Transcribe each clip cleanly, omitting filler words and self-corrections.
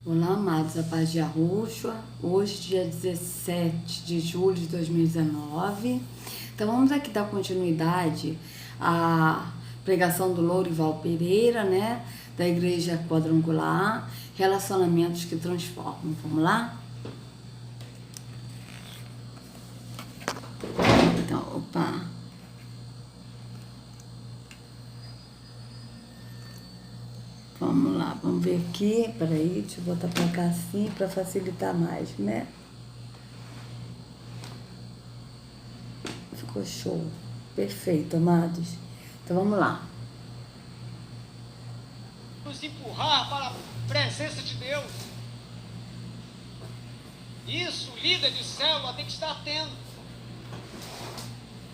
Olá, amados, a paz de Yahushua. Hoje, dia 17 de julho de 2019. Então, vamos aqui dar continuidade à pregação do Lourival Pereira, né? Da Igreja Quadrangular, Relacionamentos que Transformam. Vamos lá? Então, opa. Vamos lá, vamos ver aqui. Peraí, deixa eu botar pra cá assim pra facilitar mais, né? Ficou show. Perfeito, amados. Então vamos lá. Nos empurrar para a presença de Deus. Isso, o líder de célula tem que estar atento.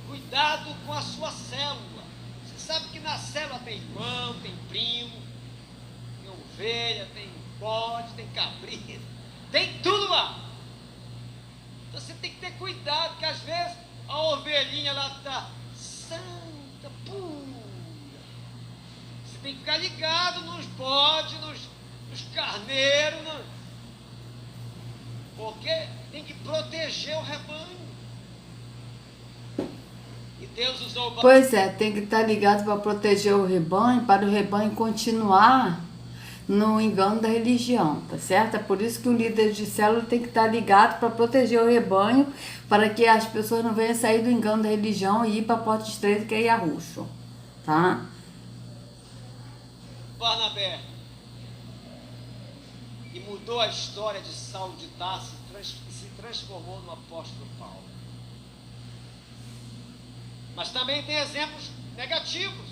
Cuidado com a sua célula. Você sabe que na célula tem irmão, tem primo, tem ovelha, tem bode, tem cabrito, tem tudo lá. Então você tem que ter cuidado, porque às vezes a ovelhinha lá está santa, pura. Você tem que ficar ligado nos bodes, nos carneiros, porque tem que proteger o rebanho. E Deus usou... Pois é, tem que estar ligado para proteger o rebanho, para o rebanho continuar no engano da religião, tá certo? É por isso que o líder de célula tem que estar ligado para proteger o rebanho, para que as pessoas não venham sair do engano da religião e ir para a porta estreita, que é Yahushua, tá? Barnabé, e mudou a história de Saulo de Tarso e se transformou no apóstolo Paulo. Mas também tem exemplos negativos.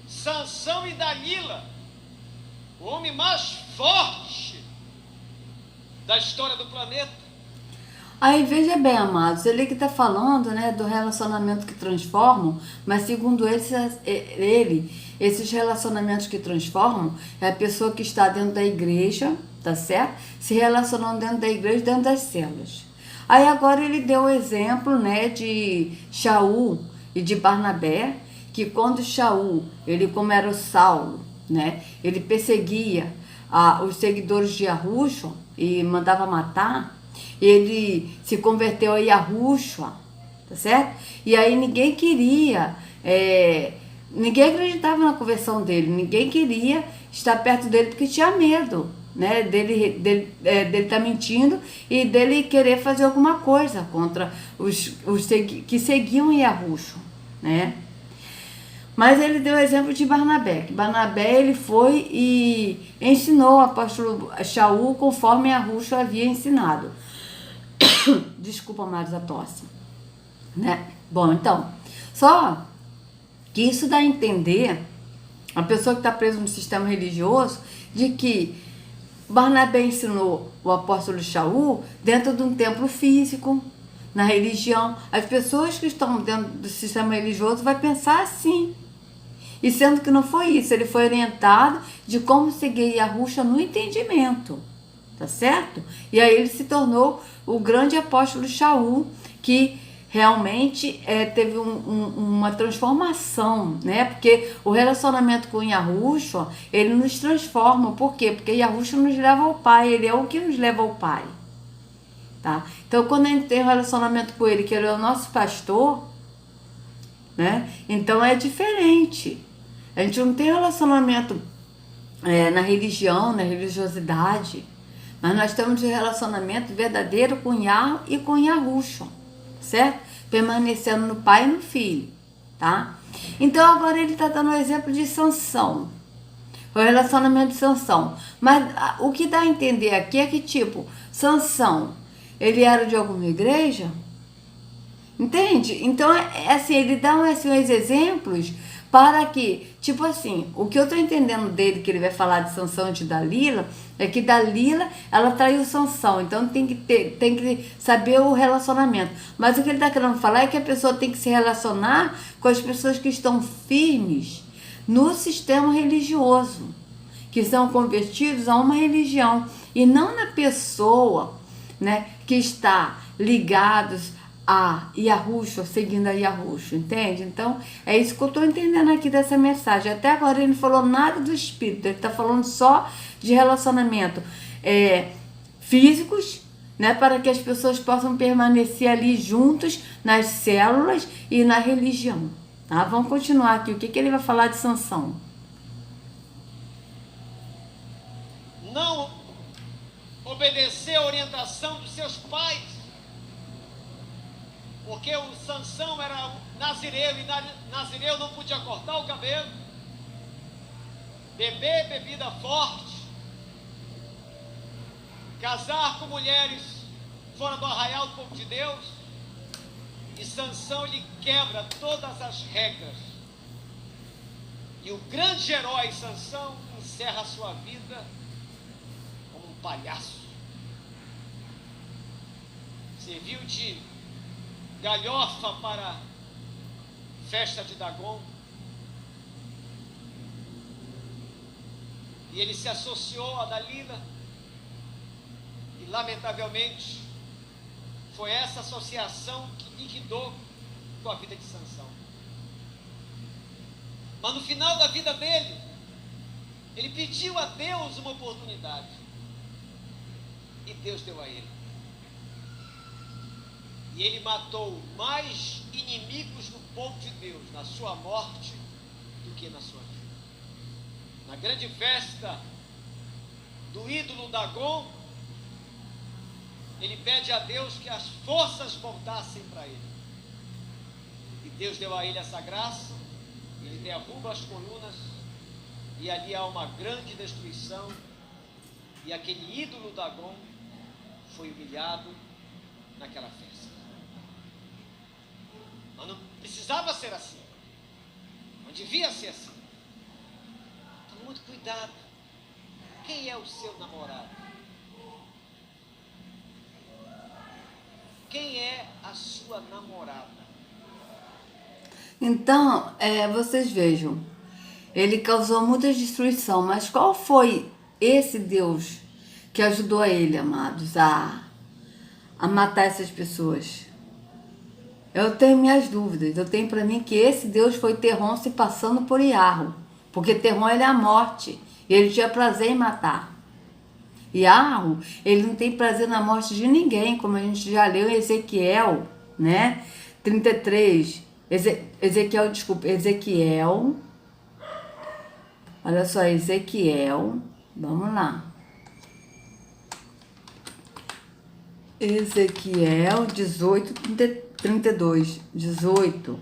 Sansão e Dalila, o homem mais forte da história do planeta. Aí veja bem, amados, ele que está falando, né, do relacionamento que transformam, mas segundo ele, esses relacionamentos que transformam é a pessoa que está dentro da igreja, tá certo? Se relacionando dentro da igreja, dentro das células. Aí agora ele deu o exemplo, né, de Shaul e de Barnabé, que quando Shaul, ele como era o Saulo, né, ele perseguia os seguidores de Yahushua e mandava matar, ele se converteu a Yahushua, tá certo? E aí ninguém queria, ninguém acreditava na conversão dele, ninguém queria estar perto dele porque tinha medo, né, dele tá mentindo e dele querer fazer alguma coisa contra os que seguiam Yahushua, né? Mas ele deu o exemplo de Barnabé, que Barnabé ele foi e ensinou o apóstolo Shaul conforme Yahushua havia ensinado. Desculpa, amados, a tosse, né? Bom, então, só que isso dá a entender a pessoa que está presa no sistema religioso de que Barnabé ensinou o apóstolo Shaul dentro de um templo físico, na religião. As pessoas que estão dentro do sistema religioso vão pensar assim. E sendo que não foi isso, ele foi orientado de como seguir Yahushua no entendimento, tá certo? E aí ele se tornou o grande apóstolo Shaul, que realmente teve uma transformação, né? Porque o relacionamento com Yahushua, ele nos transforma. Por quê? Porque Yahushua nos leva ao Pai, ele é o que nos leva ao Pai, tá? Então, quando a gente tem um relacionamento com ele, que ele é o nosso pastor, né? Então é diferente. A gente não tem relacionamento na religião, na religiosidade, mas nós temos um relacionamento verdadeiro com Yah e com Yahushua, certo? Permanecendo no Pai e no Filho, tá? Então agora ele está dando o exemplo de Sansão, o relacionamento de Sansão. Mas o que dá a entender aqui é que, tipo, Sansão, ele era de alguma igreja? Entende? Então, assim, ele dá esses exemplos para que, tipo assim, o que eu tô entendendo dele, que ele vai falar de Sansão e de Dalila, é que Dalila, ela traiu Sansão, então tem que saber o relacionamento. Mas o que ele tá querendo falar é que a pessoa tem que se relacionar com as pessoas que estão firmes no sistema religioso, que são convertidos a uma religião, e não na pessoa, né, que está ligados a Yahushua, seguindo a Yahushua, entende? Então, é isso que eu estou entendendo aqui dessa mensagem. Até agora ele não falou nada do espírito, ele está falando só de relacionamento físicos, né, para que as pessoas possam permanecer ali juntos nas células e na religião. Tá? Vamos continuar aqui. O que ele vai falar de Sansão? Não obedecer a orientação dos seus pais, porque o Sansão era nazireu e nazireu não podia cortar o cabelo, beber bebida forte, casar com mulheres fora do arraial do povo de Deus. E Sansão, ele quebra todas as regras. E o grande herói Sansão encerra a sua vida como um palhaço. Serviu de galhofa para a festa de Dagon. E ele se associou a Dalila. E lamentavelmente foi essa associação que liquidou com a vida de Sansão. Mas no final da vida dele, ele pediu a Deus uma oportunidade. E Deus deu a ele. E ele matou mais inimigos do povo de Deus na sua morte do que na sua vida. Na grande festa do ídolo Dagon, ele pede a Deus que as forças voltassem para ele. E Deus deu a ele essa graça, ele derruba as colunas, e ali há uma grande destruição, e aquele ídolo Dagon foi humilhado naquela festa. Mas não precisava ser assim, não devia ser assim. Então, muito cuidado. Quem é o seu namorado? Quem é a sua namorada? Então, vocês vejam, ele causou muita destruição, mas qual foi esse Deus que ajudou ele, amados, a matar essas pessoas? Eu tenho minhas dúvidas. Eu tenho para mim que esse Deus foi Terron se passando por Iarro, porque Terron, ele é a morte, e ele tinha prazer em matar. Iarro, ele não tem prazer na morte de ninguém, como a gente já leu em Ezequiel, né? 33, Ezequiel, olha só, Ezequiel, vamos lá. Ezequiel 18, 32, 18.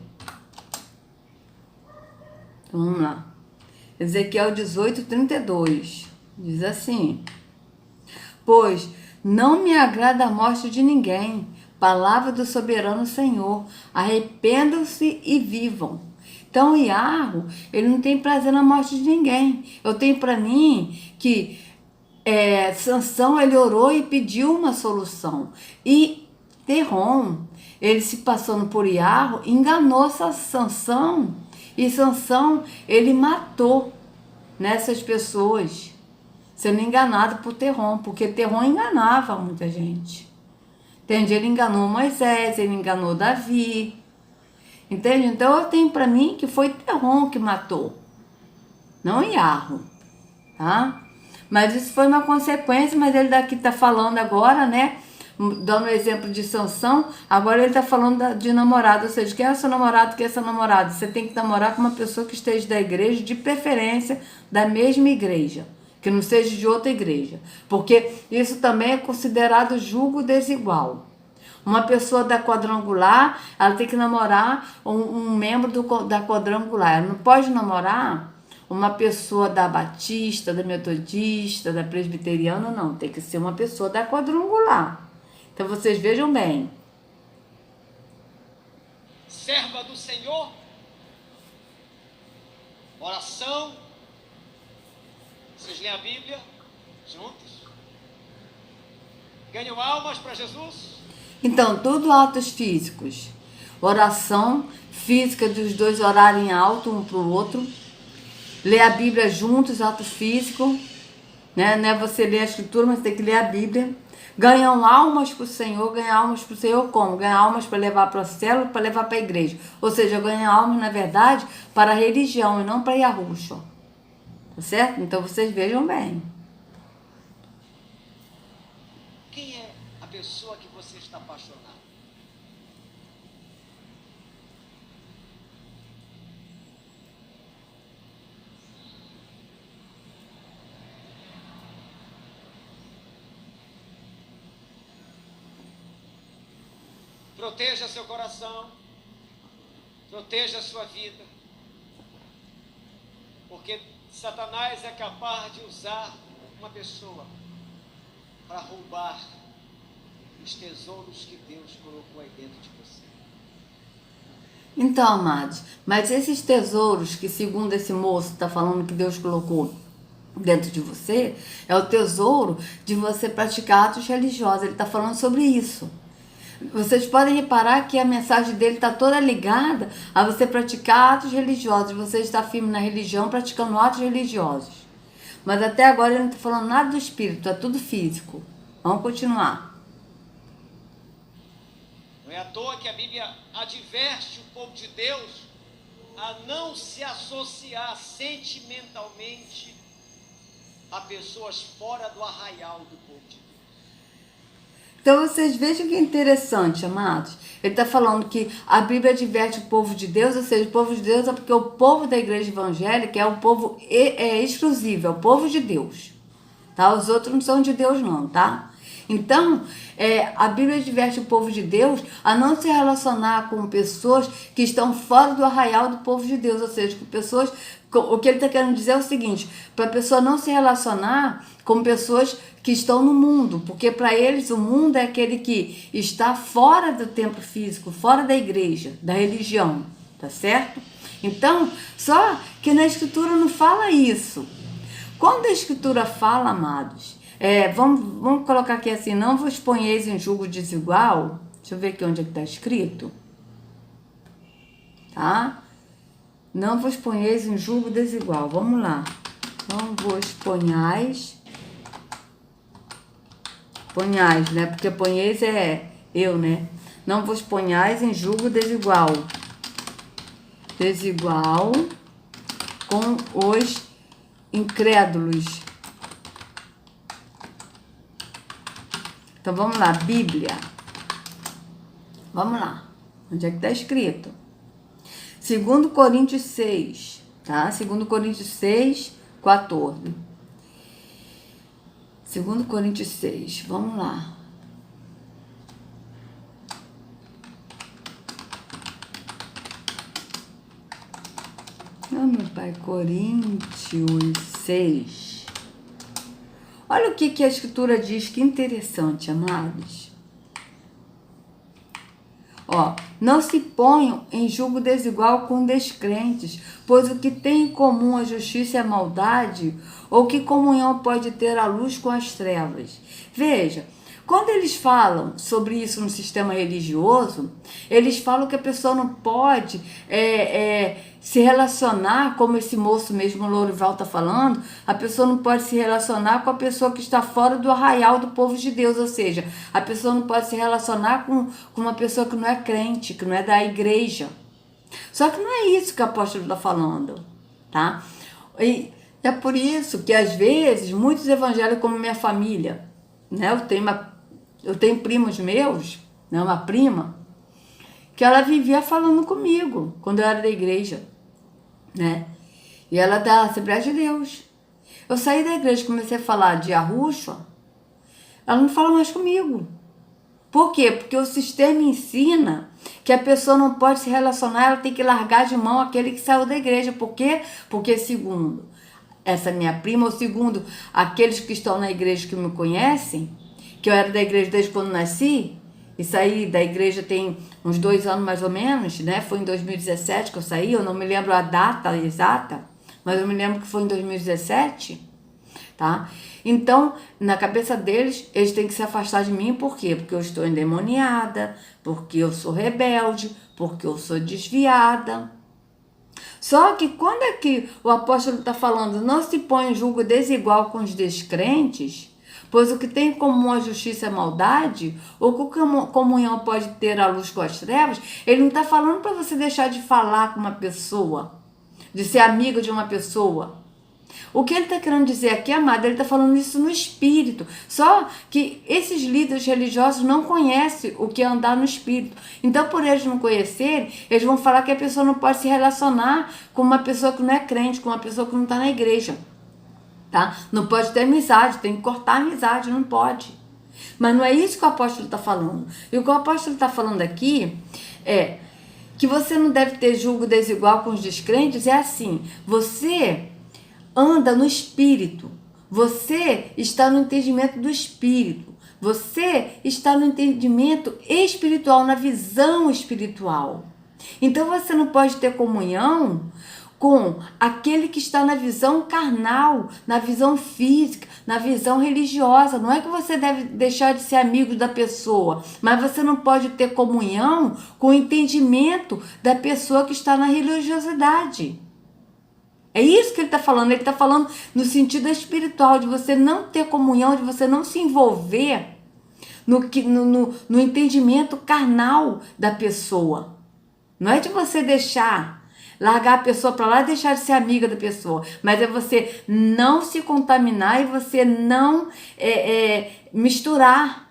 Vamos lá. Ezequiel 18, 32, diz assim: pois não me agrada a morte de ninguém, palavra do soberano Senhor, arrependam-se e vivam. Então, Iarro, ele não tem prazer na morte de ninguém. Eu tenho para mim que Sansão, ele orou e pediu uma solução. E Terron, ele se passando por Iarro, enganou Sansão. E Sansão, ele matou nessas pessoas, sendo enganado por Terron, porque Terron enganava muita gente. Entende? Ele enganou Moisés, ele enganou Davi. Entende? Então eu tenho para mim que foi Terron que matou, não Iarro, tá? Mas isso foi uma consequência, mas ele daqui tá falando agora, né? Dando o exemplo de Sansão, agora ele tá falando de namorado, ou seja, quem é o seu namorado, quem é seu namorado? Você tem que namorar com uma pessoa que esteja da igreja, de preferência da mesma igreja, que não seja de outra igreja, porque isso também é considerado julgo desigual. Uma pessoa da quadrangular, ela tem que namorar um membro da quadrangular. Ela não pode namorar uma pessoa da batista, da metodista, da presbiteriana, não. Tem que ser uma pessoa da quadrangular. Então vocês vejam bem. Serva do Senhor, oração. Vocês leem a Bíblia juntos? Ganham almas para Jesus? Então, tudo atos físicos. Oração física dos dois orarem alto um para o outro. Ler a Bíblia juntos, ato físico. né? Não é você ler a escritura, mas tem que ler a Bíblia. Ganham almas para o Senhor. Ganhar almas para o Senhor como? Ganhar almas para levar para a célula, para levar para a igreja. Ou seja, ganhar almas, na verdade, para a religião e não para Yahushua. Tá certo? Então vocês vejam bem. Quem é a pessoa que você está apaixonado? Proteja seu coração, proteja a sua vida, porque Satanás é capaz de usar uma pessoa para roubar os tesouros que Deus colocou aí dentro de você. Então, amados, mas esses tesouros que, segundo esse moço está falando que Deus colocou dentro de você, é o tesouro de você praticar atos religiosos. Ele está falando sobre isso. Vocês podem reparar que a mensagem dele está toda ligada a você praticar atos religiosos. Você está firme na religião, praticando atos religiosos. Mas até agora ele não está falando nada do espírito, é tudo físico. Vamos continuar. Não é à toa que a Bíblia adverte o povo de Deus a não se associar sentimentalmente a pessoas fora do arraial do povo de Deus. Então vocês vejam que interessante, amados. Ele está falando que a Bíblia adverte o povo de Deus, ou seja, o povo de Deus é porque o povo da igreja evangélica é um povo exclusivo, é o povo de Deus. Tá? Os outros não são de Deus não, tá? Então, a Bíblia adverte o povo de Deus a não se relacionar com pessoas que estão fora do arraial do povo de Deus, ou seja, com pessoas... O que ele está querendo dizer é o seguinte, para a pessoa não se relacionar com pessoas que estão no mundo, porque para eles o mundo é aquele que está fora do templo físico, fora da igreja, da religião, tá certo? Então, só que na escritura não fala isso. Quando a escritura fala, amados, vamos colocar aqui assim, não vos ponheis em julgo desigual. Deixa eu ver aqui onde é que está escrito. Tá? Não vos ponheis em julgo desigual. Vamos lá. Não vos ponhais, né? Porque ponheis é eu, né? Não vos ponhais em julgo desigual. Desigual com os incrédulos. Então vamos lá, Bíblia. Vamos lá. Onde é que está escrito? 2 Coríntios 6, tá? 2 Coríntios 6, 14. 2 Coríntios 6, vamos lá. Oh, meu pai, Coríntios 6. Olha o que a escritura diz, que interessante, amados. Ó, não se ponham em julgo desigual com descrentes, pois o que tem em comum a justiça e a maldade, ou que comunhão pode ter a luz com as trevas? Veja, quando eles falam sobre isso no sistema religioso, eles falam que a pessoa não pode se relacionar, como esse moço mesmo, o Lourival está falando, a pessoa não pode se relacionar com a pessoa que está fora do arraial do povo de Deus, ou seja, a pessoa não pode se relacionar com uma pessoa que não é crente, que não é da igreja. Só que não é isso que o apóstolo está falando, tá? E é por isso que, às vezes, muitos evangélicos, como minha família, né? Eu tenho primos meus, né? Uma prima, que ela vivia falando comigo quando eu era da igreja, né? E ela é da Assembleia de Deus. Eu saí da igreja e comecei a falar de Yahushua, ela não fala mais comigo. Por quê? Porque o sistema ensina que a pessoa não pode se relacionar, ela tem que largar de mão aquele que saiu da igreja. Por quê? Porque segundo essa minha prima, ou segundo aqueles que estão na igreja que me conhecem, que eu era da igreja desde quando nasci, e saí da igreja tem uns 2 anos mais ou menos, né? Foi em 2017 que eu saí, eu não me lembro a data exata, mas eu me lembro que foi em 2017, tá? Então, na cabeça deles, eles têm que se afastar de mim, por quê? Porque eu estou endemoniada, porque eu sou rebelde, porque eu sou desviada. Só que quando é que o apóstolo está falando, não se põe em julgo desigual com os descrentes, pois o que tem em comum a justiça é a maldade, ou que comunhão pode ter a luz com as trevas, ele não está falando para você deixar de falar com uma pessoa, de ser amigo de uma pessoa. O que ele está querendo dizer aqui, amado, ele está falando isso no espírito. Só que esses líderes religiosos não conhecem o que é andar no espírito. Então, por eles não conhecerem, eles vão falar que a pessoa não pode se relacionar com uma pessoa que não é crente, com uma pessoa que não está na igreja. Tá? Não pode ter amizade, tem que cortar a amizade, não pode. Mas não é isso que o apóstolo está falando. E o que o apóstolo está falando aqui é que você não deve ter julgo desigual com os descrentes. É assim, você anda no espírito. Você está no entendimento do espírito. Você está no entendimento espiritual, na visão espiritual. Então você não pode ter comunhão com aquele que está na visão carnal, na visão física, na visão religiosa. Não é que você deve deixar de ser amigo da pessoa, mas você não pode ter comunhão com o entendimento da pessoa que está na religiosidade. É isso que ele está falando. Ele está falando no sentido espiritual, de você não ter comunhão, de você não se envolver no entendimento carnal da pessoa. Não é de você largar a pessoa para lá e deixar de ser amiga da pessoa, mas é você não se contaminar e você não misturar.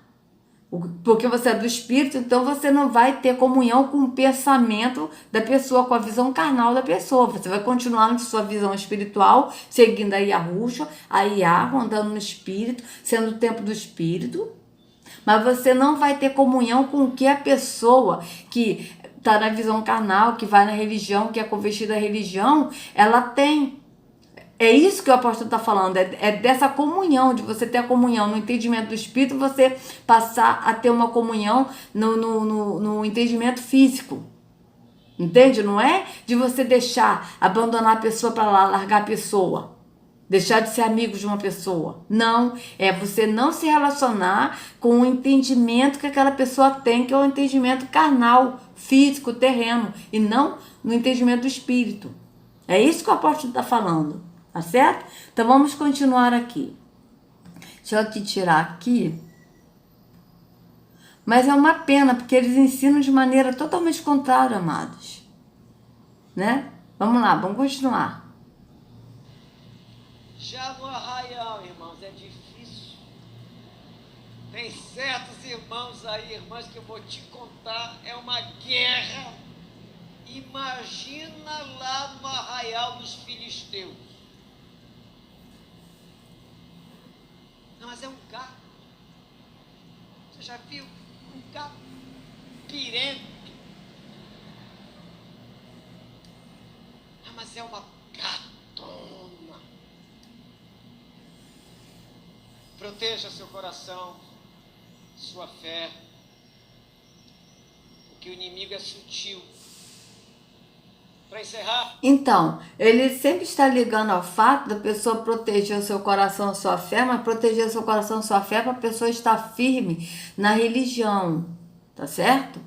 Porque você é do espírito, então você não vai ter comunhão com o pensamento da pessoa, com a visão carnal da pessoa. Você vai continuar na sua visão espiritual, seguindo a Yahushua, a Yahweh, andando no espírito, sendo o templo do espírito. Mas você não vai ter comunhão com o que a pessoa que está na visão carnal, que vai na religião, que é convertida à religião, ela tem. É isso que o apóstolo está falando, é dessa comunhão, de você ter a comunhão no entendimento do espírito, você passar a ter uma comunhão no entendimento físico. Entende? Não é de você abandonar a pessoa para lá, largar a pessoa, deixar de ser amigo de uma pessoa. Não, é você não se relacionar com o entendimento que aquela pessoa tem, que é o entendimento carnal, físico, terreno, e não no entendimento do espírito. É isso que o apóstolo está falando. Tá certo? Então vamos continuar aqui. Deixa eu aqui tirar aqui. Mas é uma pena, porque eles ensinam de maneira totalmente contrária, amados. Né? Vamos lá, vamos continuar. Já no arraial, irmãos, é difícil. Tem certos irmãos aí, irmãs, que eu vou te contar, é uma guerra. Imagina lá no arraial dos filisteus. Não, mas é um gato. Você já viu? Um gato pirento. Ah, mas é uma gatona. Proteja seu coração, sua fé, porque o inimigo é sutil. Para encerrar. Então, ele sempre está ligando ao fato da pessoa proteger o seu coração, a sua fé, mas proteger o seu coração, a sua fé para a pessoa estar firme na religião, tá certo?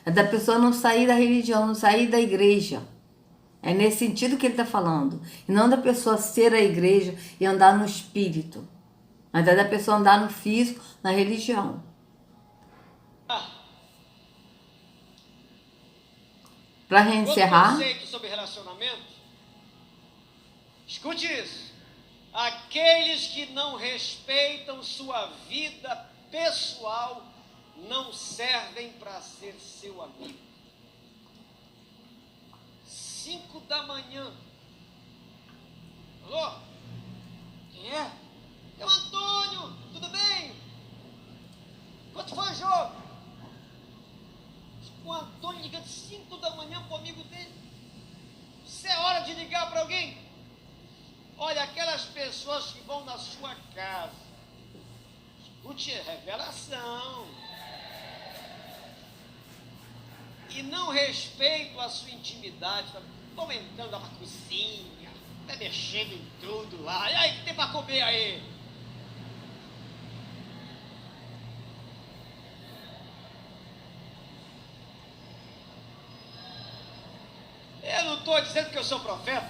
É da pessoa não sair da religião, não sair da igreja. É nesse sentido que ele está falando. E não da pessoa ser a igreja e andar no espírito, mas é da pessoa andar no físico, na religião. Para reencerrar. Outro conceito sobre relacionamento. Escute isso. Aqueles que não respeitam sua vida pessoal não servem para ser seu amigo. 5 da manhã. Alô? Quem é? É o Antônio. Tudo bem? Quanto foi o jogo? O Antônio liga de 5 da manhã para o amigo dele. Isso é hora de ligar para alguém? Olha, aquelas pessoas que vão na sua casa, escute, revelação, e não respeitam a sua intimidade, estão entrando na cozinha, tá mexendo em tudo lá, e aí, o que tem para comer aí? Eu não estou dizendo que eu sou profeta?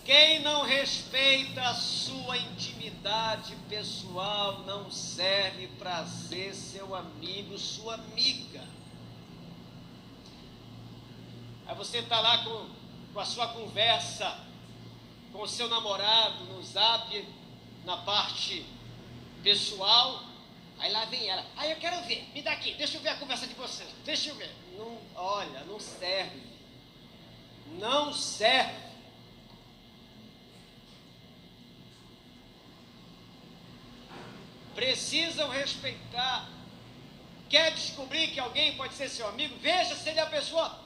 Quem não respeita a sua intimidade pessoal não serve para ser seu amigo, sua amiga. Aí você está lá com a sua conversa com o seu namorado no Zap, na parte pessoal, aí lá vem ela, aí eu quero ver, me dá aqui, deixa eu ver a conversa de vocês, deixa eu ver. Não, olha, não serve. Não serve. Precisam respeitar. Quer descobrir que alguém pode ser seu amigo? Veja se ele é a pessoa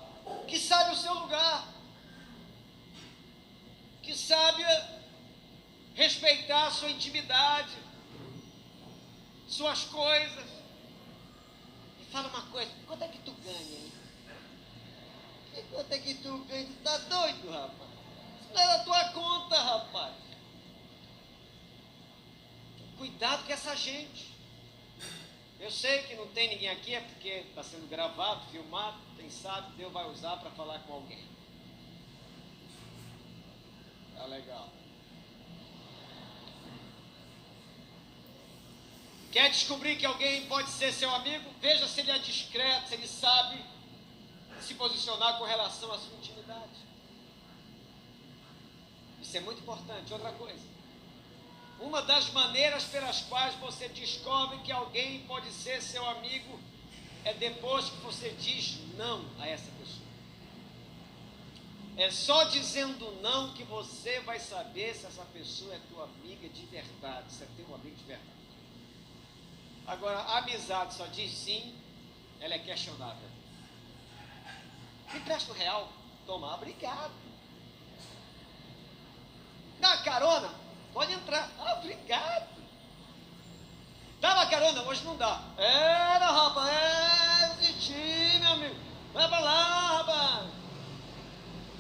que sabe o seu lugar, que sabe respeitar a sua intimidade, suas coisas. E fala uma coisa, quanto é que tu ganha, hein? Quanto é que tu ganha? Tu tá doido, rapaz? Isso não é da tua conta, rapaz. Cuidado com essa gente. Eu sei que não tem ninguém aqui, é porque está sendo gravado, filmado, quem sabe Deus vai usar para falar com alguém. Tá legal. Quer descobrir que alguém pode ser seu amigo? Veja se ele é discreto, se ele sabe se posicionar com relação à sua intimidade. Isso é muito importante. Outra coisa. Uma das maneiras pelas quais você descobre que alguém pode ser seu amigo é depois que você diz não a essa pessoa. É só dizendo não que você vai saber se essa pessoa é tua amiga de verdade, se é teu amigo de verdade. Agora, a amizade só diz sim, ela é questionável. Me presta R$1? Toma, obrigado. Dá carona? Pode entrar. Ah, obrigado. Dá uma carona? Hoje não dá. Era, rapaz. Meu amigo. Vai pra lá, rapaz.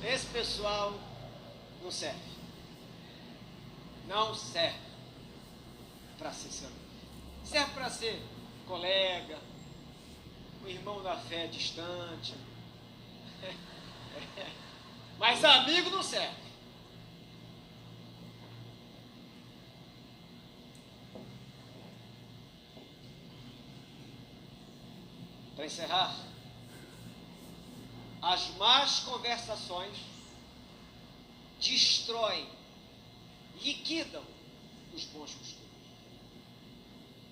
Esse pessoal não serve. Não serve para ser seu amigo. Serve para ser colega, um irmão da fé distante. Mas amigo não serve. Para encerrar, as más conversações destroem, liquidam os bons costumes.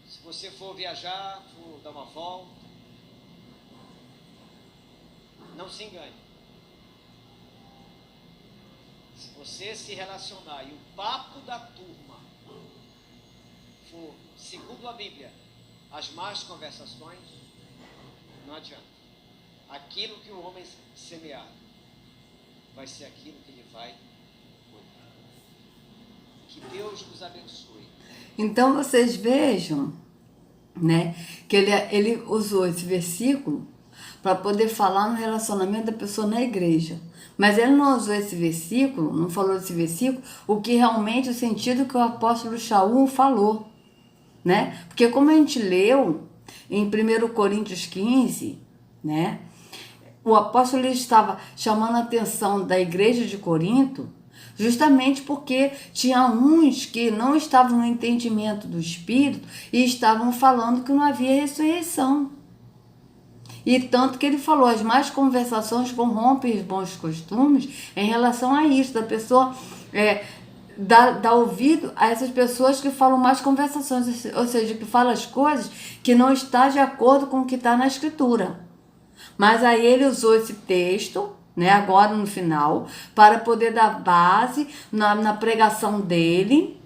Se você for viajar, for dar uma volta, não se engane. Se você se relacionar e o papo da turma for, segundo a Bíblia, as más conversações, não adianta. Aquilo que o homem semear vai ser aquilo que ele vai colher. Que Deus nos abençoe. Então vocês vejam, né, que ele usou esse versículo para poder falar no relacionamento da pessoa na igreja. Mas ele não usou esse versículo, não falou desse versículo, o que realmente o sentido que o apóstolo Shaul falou, né? Porque como a gente leu em 1 Coríntios 15, né? O apóstolo estava chamando a atenção da igreja de Corinto justamente porque tinha uns que não estavam no entendimento do Espírito e estavam falando que não havia ressurreição. E tanto que ele falou, as más conversações corrompem os bons costumes em relação a isso, da pessoa dar ouvido a essas pessoas que falam más conversações, ou seja, que falam as coisas que não estão de acordo com o que está na Escritura. Mas aí ele usou esse texto, né, agora no final, para poder dar base na pregação dele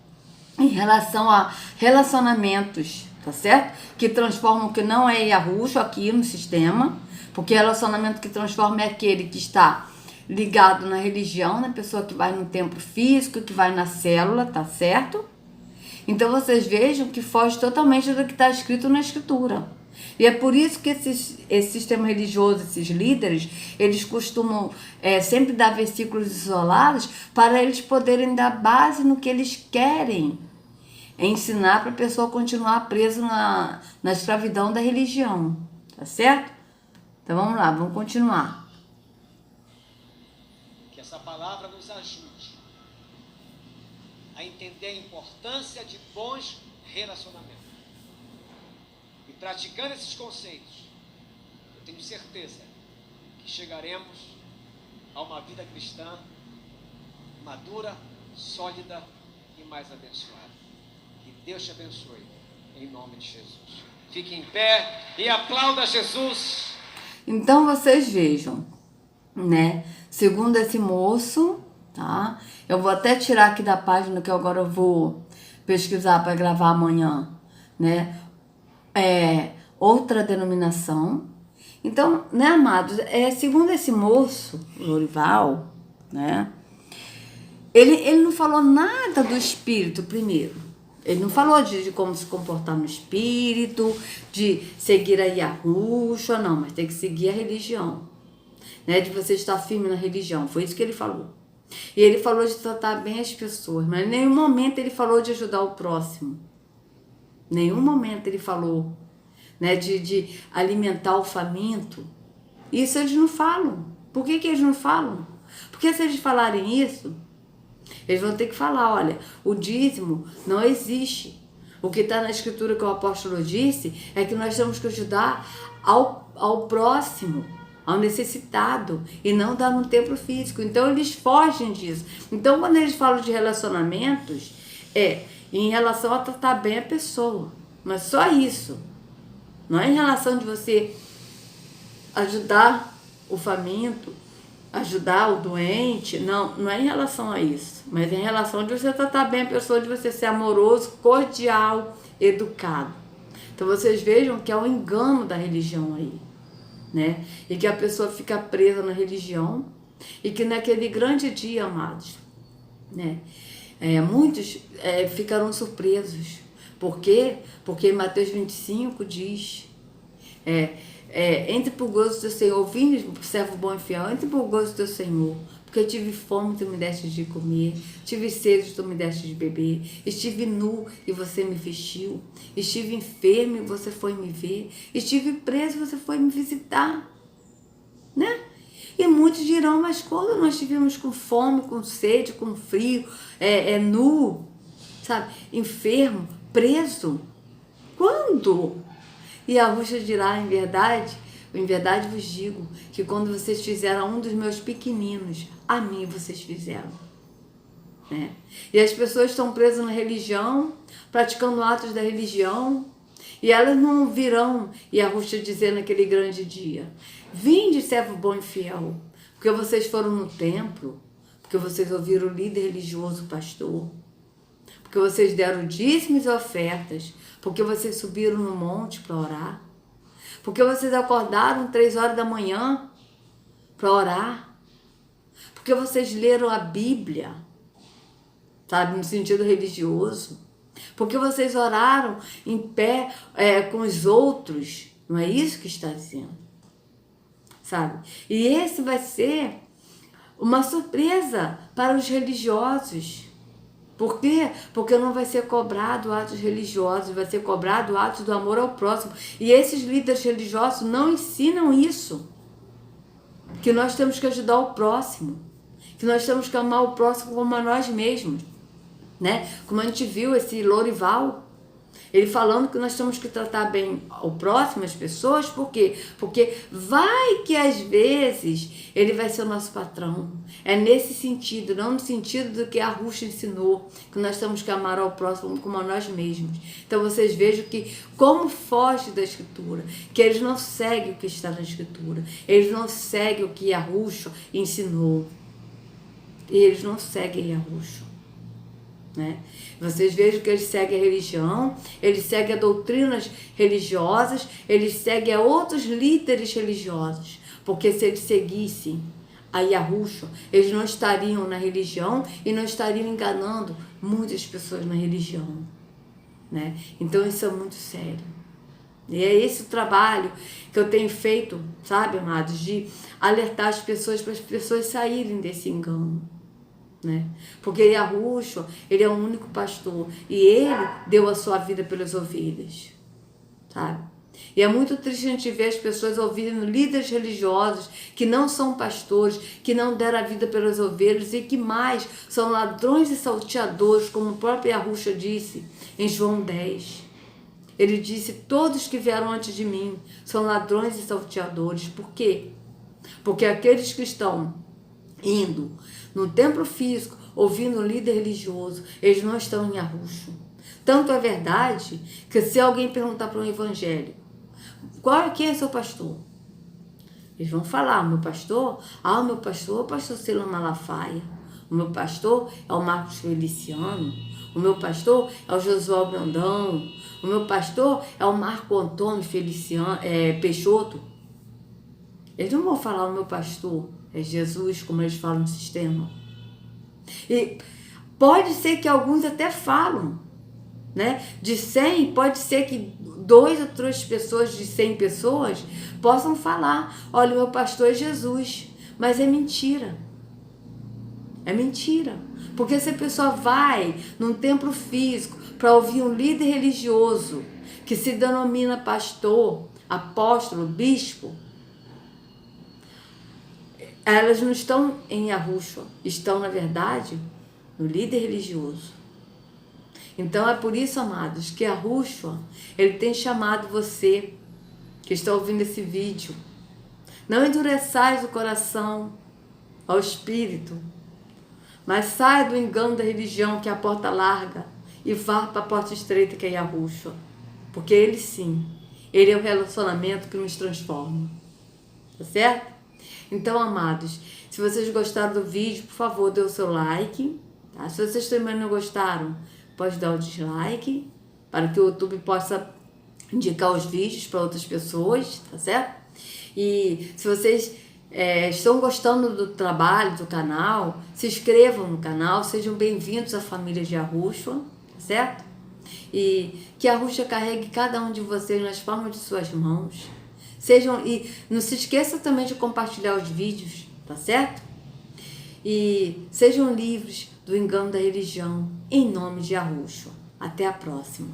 em relação a relacionamentos, tá certo? Que transformam o que não é Yahushua aqui no sistema, porque relacionamento que transforma é aquele que está ligado na religião, na pessoa que vai no templo físico, que vai na célula, tá certo? Então vocês vejam que foge totalmente do que está escrito na Escritura. E é por isso que esse sistema religioso, esses líderes, eles costumam sempre dar versículos isolados para eles poderem dar base no que eles querem ensinar para a pessoa continuar presa na escravidão da religião, tá certo? Então vamos lá, vamos continuar. Que essa palavra nos ajude a entender a importância de bons relacionamentos. E praticando esses conceitos, eu tenho certeza que chegaremos a uma vida cristã madura, sólida e mais abençoada. Que Deus te abençoe, em nome de Jesus. Fique em pé e aplauda Jesus. Então vocês vejam, né? Segundo esse moço, tá? Eu vou até tirar aqui da página que agora eu vou pesquisar para gravar amanhã, né? Outra denominação. Então, né, amados, segundo esse moço, Lorival, né? Ele não falou nada do espírito primeiro. Ele não falou de como se comportar no espírito, de seguir a Yahushua, não, mas tem que seguir a religião, né? De você estar firme na religião. Foi isso que ele falou. E ele falou de tratar bem as pessoas, mas em nenhum momento ele falou de ajudar o próximo. Nenhum momento ele falou, né, de alimentar o faminto. Isso eles não falam. Por que eles não falam? Porque se eles falarem isso, eles vão ter que falar, olha, o dízimo não existe. O que está na escritura que o apóstolo disse é que nós temos que ajudar ao próximo, ao necessitado, e não dar no templo físico. Então eles fogem disso. Então quando eles falam de relacionamentos, em relação a tratar bem a pessoa. Mas só isso. Não é em relação de você ajudar o faminto, ajudar o doente, não é em relação a isso, mas é em relação de você tratar bem a pessoa, de você ser amoroso, cordial, educado. Então vocês vejam que é um engano da religião aí, né? E que a pessoa fica presa na religião e que naquele grande dia, amados, né? Muitos ficaram surpresos. Por quê? Porque em Mateus 25 diz... entre pro gozo do teu Senhor, vinde, servo bom e fiel, entre pro gozo do teu Senhor, porque eu tive fome, tu me deste de comer, tive sede, tu me deste de beber, estive nu e você me vestiu, estive enfermo e você foi me ver, estive preso e você foi me visitar, né? E muitos dirão, mas quando nós estivemos com fome, com sede, com frio, nu, sabe, enfermo, preso, quando? E Yahushua dirá, em verdade vos digo, que quando vocês fizeram a um dos meus pequeninos, a mim vocês fizeram. Né? E as pessoas estão presas na religião, praticando atos da religião, e elas não virão, Yahushua dizer naquele grande dia, vinde, servo bom e fiel, porque vocês foram no templo, porque vocês ouviram o líder religioso, o pastor, porque vocês deram dízimos e ofertas, porque vocês subiram no monte para orar, porque vocês acordaram 3 horas da manhã para orar, porque vocês leram a Bíblia, sabe, no sentido religioso, porque vocês oraram em pé com os outros, não é isso que está dizendo, sabe? E esse vai ser uma surpresa para os religiosos. Por quê? Porque não vai ser cobrado atos religiosos, vai ser cobrado atos do amor ao próximo. E esses líderes religiosos não ensinam isso. Que nós temos que ajudar o próximo. Que nós temos que amar o próximo como a nós mesmos. Né? Como a gente viu esse Lorival, ele falando que nós temos que tratar bem o próximo, as pessoas, por quê? Porque vai que às vezes ele vai ser o nosso patrão. É nesse sentido, não no sentido do que a Yahushua ensinou, que nós temos que amar ao próximo como a nós mesmos. Então vocês vejam que como foge da Escritura, que eles não seguem o que está na Escritura, eles não seguem o que Yahushua ensinou. E eles não seguem Yahushua. Né? Vocês vejam que eles seguem a religião, eles seguem a doutrinas religiosas, eles seguem a outros líderes religiosos, porque se eles seguissem a Yahushua, eles não estariam na religião e não estariam enganando muitas pessoas na religião, né? Então isso é muito sério. E é esse o trabalho que eu tenho feito, sabe, amados, de alertar as pessoas para as pessoas saírem desse engano. Né? Porque Yahushua, ele é o único pastor e ele deu a sua vida pelas ovelhas, sabe? E é muito triste a gente ver as pessoas ouvindo líderes religiosos que não são pastores, que não deram a vida pelas ovelhas e que mais são ladrões e salteadores, como o próprio Yahushua disse em João 10. Ele disse: todos que vieram antes de mim são ladrões e salteadores. Por quê? Porque aqueles que estão indo no templo físico, ouvindo um líder religioso, eles não estão em Yahushua. Tanto é verdade que se alguém perguntar para um evangélico, quem é seu pastor? Eles vão falar: o meu pastor é o pastor Silas Malafaia. O meu pastor é o Marcos Feliciano. O meu pastor é o Josué Brandão. O meu pastor é o Marco Antônio Peixoto. Eles não vão falar: o meu pastor é Jesus, como eles falam no sistema. E pode ser que alguns até falam, né? De 100, pode ser que 2 ou 3 pessoas de 100 pessoas possam falar: olha, o meu pastor é Jesus. Mas é mentira. É mentira. Porque se a pessoa vai num templo físico para ouvir um líder religioso que se denomina pastor, apóstolo, bispo, elas não estão em Yahushua, estão, na verdade, no líder religioso. Então é por isso, amados, que Yahushua, ele tem chamado você que está ouvindo esse vídeo: não endureçais o coração ao espírito, mas saia do engano da religião, que é a porta larga, e vá para a porta estreita, que é Yahushua. Porque ele sim, ele é o relacionamento que nos transforma. Tá certo? Então, amados, se vocês gostaram do vídeo, por favor, dê o seu like. Tá? Se vocês também não gostaram, pode dar o dislike, para que o YouTube possa indicar os vídeos para outras pessoas, tá certo? E se vocês estão gostando do trabalho do canal, se inscrevam no canal, sejam bem-vindos à família de Yahushua, tá certo? E que Yahushua carregue cada um de vocês nas palmas de suas mãos. E não se esqueça também de compartilhar os vídeos, tá certo? E sejam livres do engano da religião, em nome de Yahushua. Até a próxima.